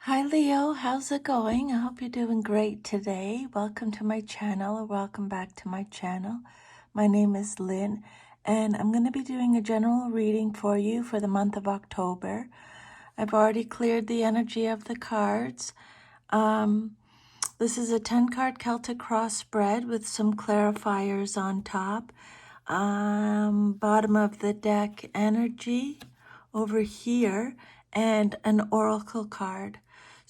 Hi Leo, how's it going? I hope you're doing great today. Welcome to my channel, or welcome back to my channel. My name is Lynn, and I'm going to be doing a general reading for you for the month of October. I've already cleared the energy of the cards. This is a 10-card Celtic cross spread with some clarifiers on top. Bottom of the deck energy over here, and an oracle card.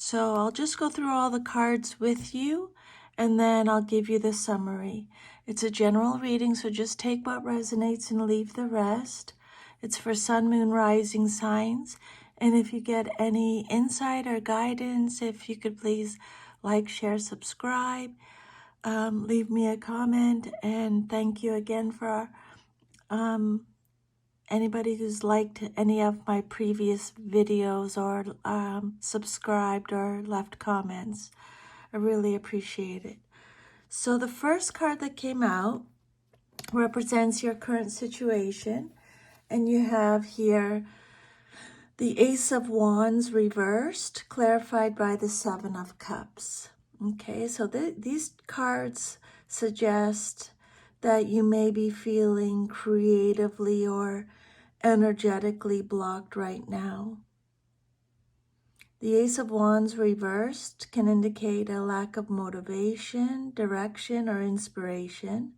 So I'll just go through all the cards with you, and then I'll give you the summary. It's a general reading, so just take what resonates and leave the rest. It's for sun, moon, rising signs. And if you get any insight or guidance, if you could please like, share, subscribe, leave me a comment, and thank you again for anybody who's liked any of my previous videos or subscribed or left comments. I really appreciate it. So the first card that came out represents your current situation, and you have here the Ace of Wands reversed, clarified by the Seven of Cups. Okay, so these cards suggest that you may be feeling creatively or energetically blocked right now. The Ace of Wands reversed can indicate a lack of motivation, direction, or inspiration.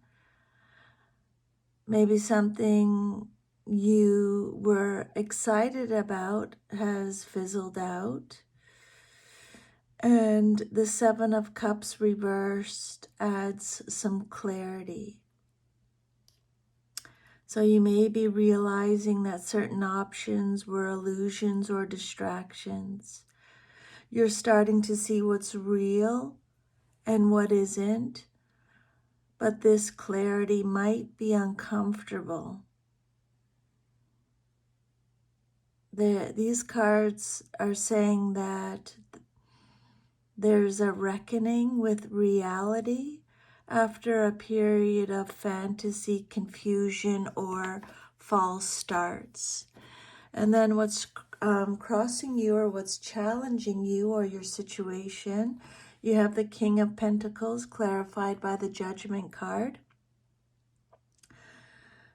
Maybe something you were excited about has fizzled out. And the Seven of Cups reversed adds some clarity. So you may be realizing that certain options were illusions or distractions. You're starting to see what's real and what isn't, but this clarity might be uncomfortable. These cards are saying that there's a reckoning with reality after a period of fantasy, confusion, or false starts. And then what's crossing you, or what's challenging you or your situation, you have the King of Pentacles clarified by the Judgment card.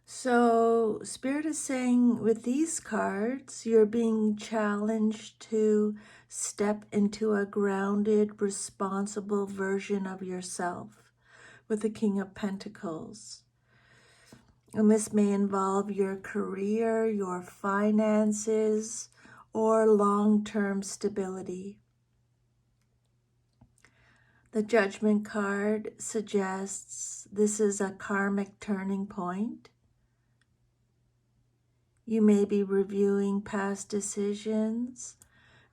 So Spirit is saying with these cards, you're being challenged to step into a grounded, responsible version of yourself with the King of Pentacles. And this may involve your career, your finances, or long-term stability. The Judgment card suggests this is a karmic turning point. You may be reviewing past decisions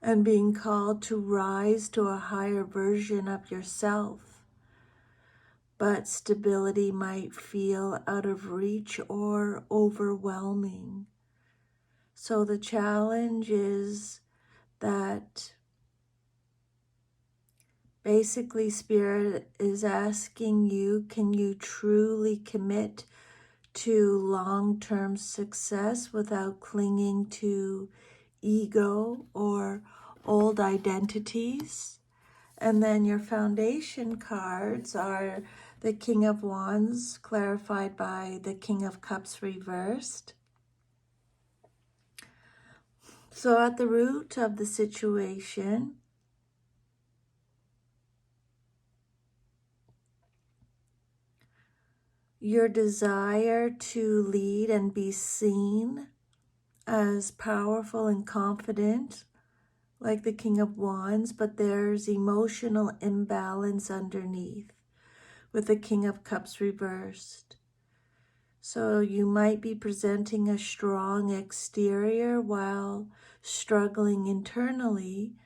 and being called to rise to a higher version of yourself. But stability might feel out of reach or overwhelming. So the challenge is that basically Spirit is asking you, can you truly commit to long-term success without clinging to ego or old identities? And then your foundation cards are the King of Wands clarified by the King of Cups reversed. So at the root of the situation, your desire to lead and be seen as powerful and confident, like the King of Wands, but there's emotional imbalance underneath with the King of Cups reversed. So you might be presenting a strong exterior while struggling internally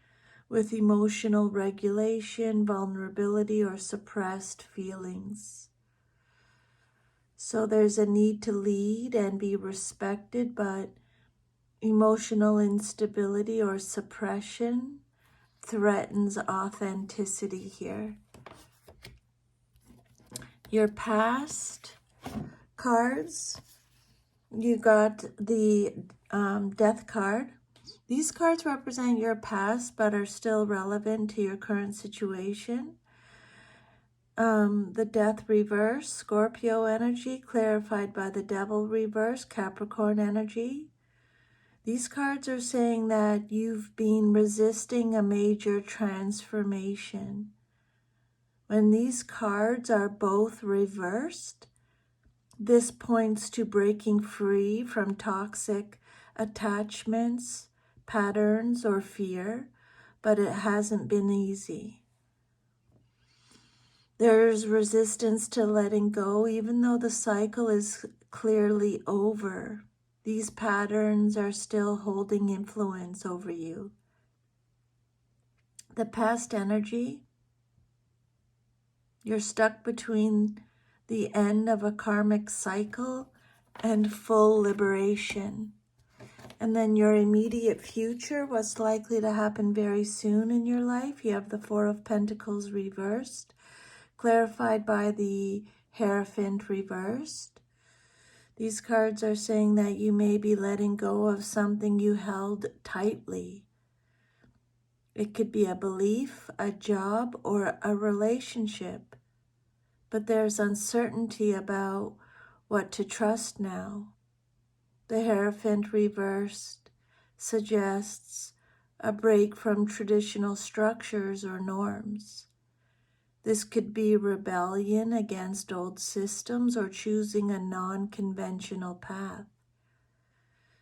with emotional regulation, vulnerability, or suppressed feelings. So there's a need to lead and be respected, but emotional instability or suppression threatens authenticity here. Your past cards, you got the Death card, These cards represent your past but are still relevant to your current situation. The Death reverse, Scorpio energy, clarified by the Devil reverse, Capricorn energy. These cards are saying that you've been resisting a major transformation. When these cards are both reversed, this points to breaking free from toxic attachments, patterns, or fear, but it hasn't been easy. There's resistance to letting go, even though the cycle is clearly over. These patterns are still holding influence over you. The past energy, you're stuck between the end of a karmic cycle and full liberation. And then your immediate future, what's likely to happen very soon in your life. You have the Four of Pentacles reversed, clarified by the Hierophant reversed. These cards are saying that you may be letting go of something you held tightly. It could be a belief, a job, or a relationship. But there's uncertainty about what to trust now. The Hierophant reversed suggests a break from traditional structures or norms. This could be rebellion against old systems or choosing a non-conventional path.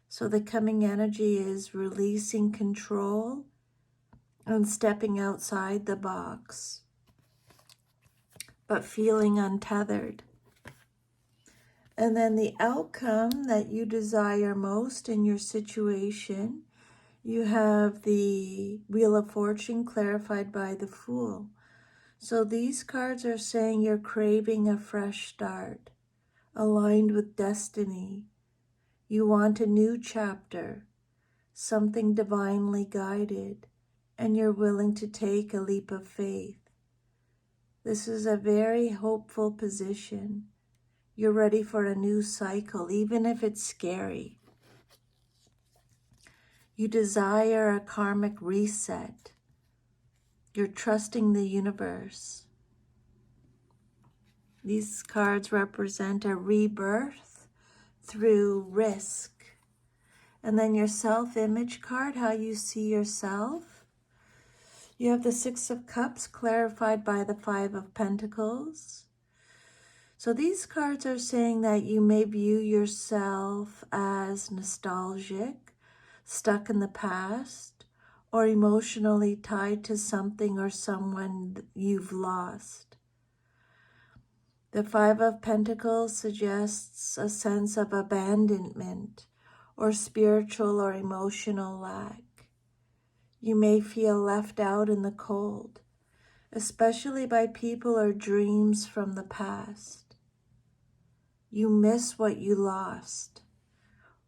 So the coming energy is releasing control and stepping outside the box, but feeling untethered. And then the outcome that you desire most in your situation, you have the Wheel of Fortune clarified by the Fool. So these cards are saying you're craving a fresh start, aligned with destiny. You want a new chapter, something divinely guided, and you're willing to take a leap of faith. This is a very hopeful position. You're ready for a new cycle, even if it's scary. You desire a karmic reset. You're trusting the universe. These cards represent a rebirth through risk. And then your self-image card, how you see yourself. You have the Six of Cups clarified by the Five of Pentacles. So these cards are saying that you may view yourself as nostalgic, stuck in the past, or emotionally tied to something or someone you've lost. The Five of Pentacles suggests a sense of abandonment or spiritual or emotional lack. You may feel left out in the cold, especially by people or dreams from the past. You miss what you lost,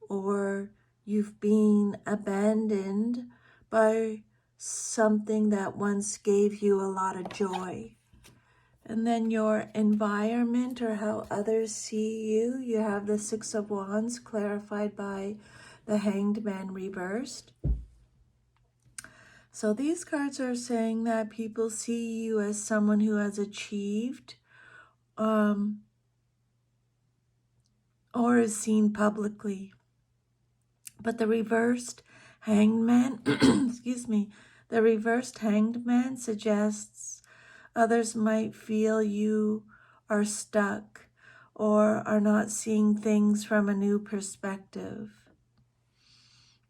or you've been abandoned by something that once gave you a lot of joy. And then your environment or how others see you, you have the Six of Wands clarified by the Hanged Man reversed. So these cards are saying that people see you as someone who has achieved or is seen publicly. But the reversed Hanged Man, excuse me, the reversed Hanged Man suggests others might feel you are stuck or are not seeing things from a new perspective.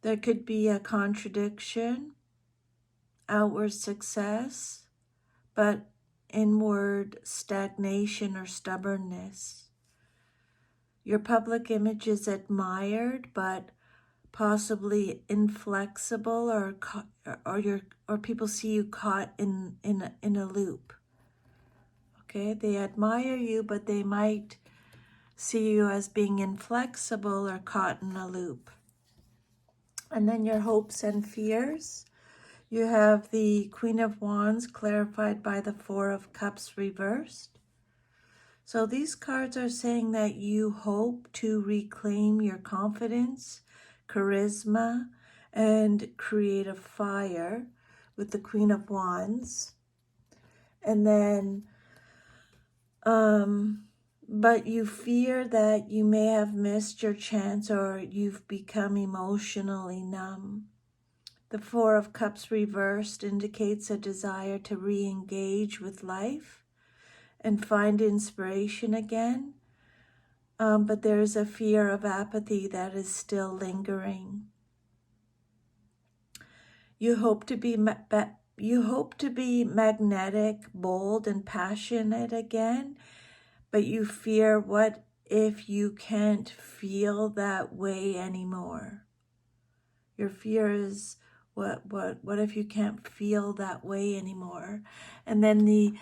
There could be a contradiction, outward success, but inward stagnation or stubbornness. Your public image is admired, but possibly inflexible, or people see you caught in a loop. Okay, they admire you, but they might see you as being inflexible or caught in a loop. And then your hopes and fears. You have the Queen of Wands clarified by the Four of Cups reversed. So these cards are saying that you hope to reclaim your confidence, charisma, and create a fire with the Queen of Wands. And then, but you fear that you may have missed your chance or you've become emotionally numb. The Four of Cups reversed indicates a desire to re-engage with life and find inspiration again. But there's a fear of apathy that is still lingering. You hope to be magnetic, bold, and passionate again, but you fear, what if you can't feel that way anymore? Your fear is, what if you can't feel that way anymore? And then the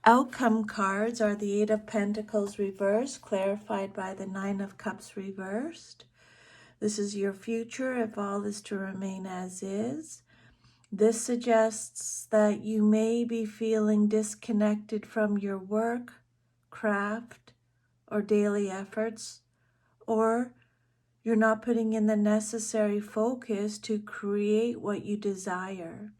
outcome cards are the Eight of Pentacles reversed, clarified by the Nine of Cups reversed. This is your future if all is to remain as is. This suggests that you may be feeling disconnected from your work, craft, or daily efforts, or you're not putting in the necessary focus to create what you desire.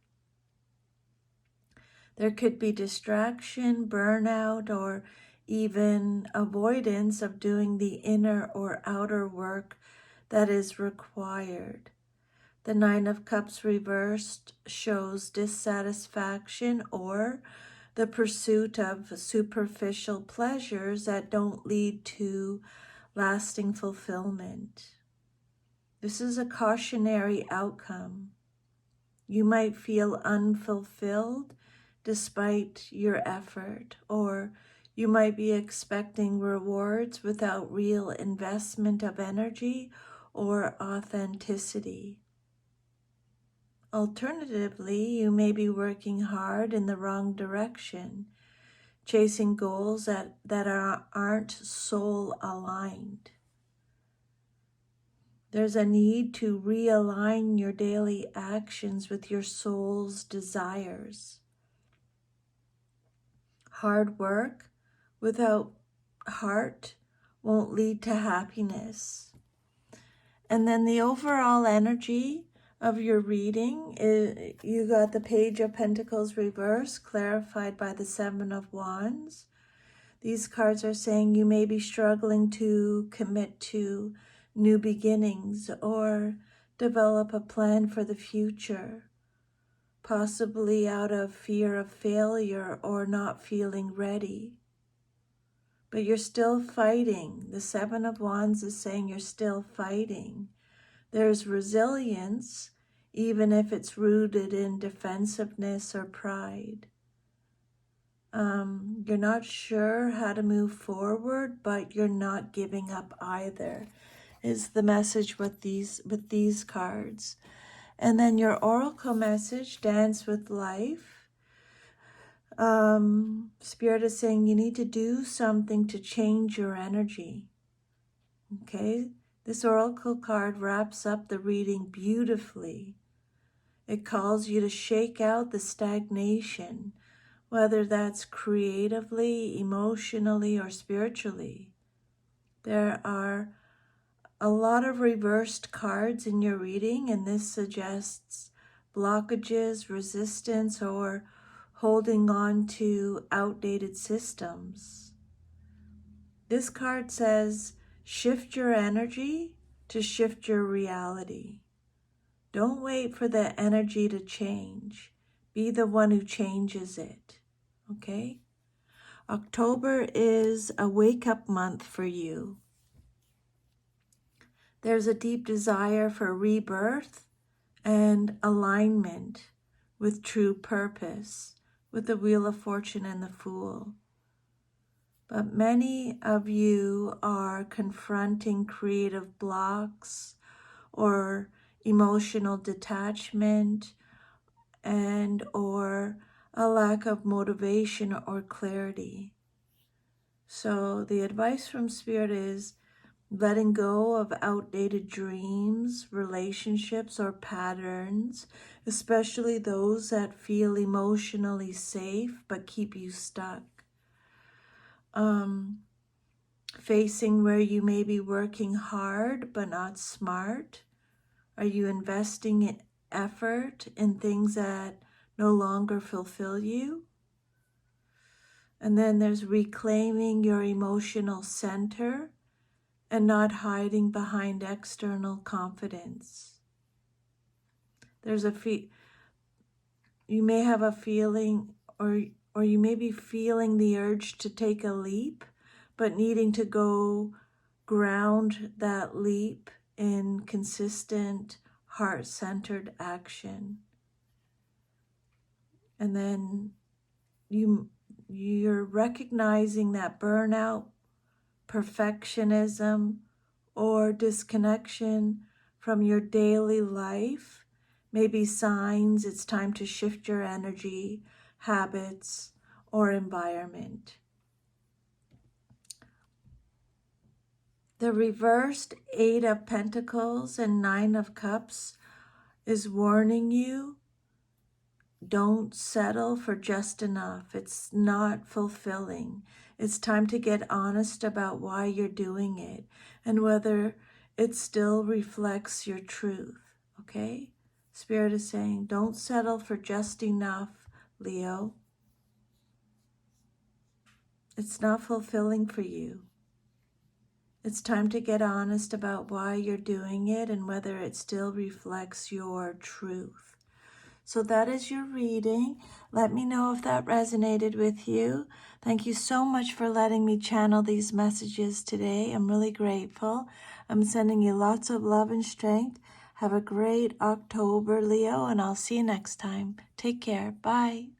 There could be distraction, burnout, or even avoidance of doing the inner or outer work that is required. The Nine of Cups reversed shows dissatisfaction or the pursuit of superficial pleasures that don't lead to lasting fulfillment. This is a cautionary outcome. You might feel unfulfilled despite your effort, or you might be expecting rewards without real investment of energy or authenticity. Alternatively, you may be working hard in the wrong direction, chasing goals that aren't soul aligned. There's a need to realign your daily actions with your soul's desires. Hard work without heart won't lead to happiness. And then the overall energy of your reading, you got the Page of Pentacles reversed, clarified by the Seven of Wands. These cards are saying you may be struggling to commit to new beginnings or develop a plan for the future, possibly out of fear of failure or not feeling ready. But you're still fighting. The Seven of Wands is saying you're still fighting. There's resilience, even if it's rooted in defensiveness or pride. You're not sure how to move forward, but you're not giving up either, is the message with these cards. And then your oracle message, Dance with Life. Spirit is saying you need to do something to change your energy. Okay? This oracle card wraps up the reading beautifully. It calls you to shake out the stagnation, whether that's creatively, emotionally, or spiritually. There are a lot of reversed cards in your reading, and this suggests blockages, resistance, or holding on to outdated systems. This card says, shift your energy to shift your reality. Don't wait for the energy to change. Be the one who changes it. Okay? October is a wake-up month for you. There's a deep desire for rebirth and alignment with true purpose, with the Wheel of Fortune and the Fool. But many of you are confronting creative blocks or emotional detachment and or a lack of motivation or clarity. So the advice from Spirit is letting go of outdated dreams, relationships, or patterns, especially those that feel emotionally safe but keep you stuck. Facing where you may be working hard but not smart. Are you investing in effort in things that no longer fulfill you? And then there's reclaiming your emotional center and not hiding behind external confidence. There's you may have a feeling, or you may be feeling the urge to take a leap, but needing to go ground that leap in consistent, heart-centered action. And then you're recognizing that burnout, perfectionism, or disconnection from your daily life may be signs it's time to shift your energy, habits, or environment. The reversed 8 of Pentacles and 9 of Cups is warning you, don't settle for just enough. It's not fulfilling. It's time to get honest about why you're doing it and whether it still reflects your truth, okay? Spirit is saying, don't settle for just enough, Leo. It's not fulfilling for you. It's time to get honest about why you're doing it and whether it still reflects your truth. So that is your reading. Let me know if that resonated with you. Thank you so much for letting me channel these messages today. I'm really grateful. I'm sending you lots of love and strength. Have a great October, Leo, and I'll see you next time. Take care. Bye.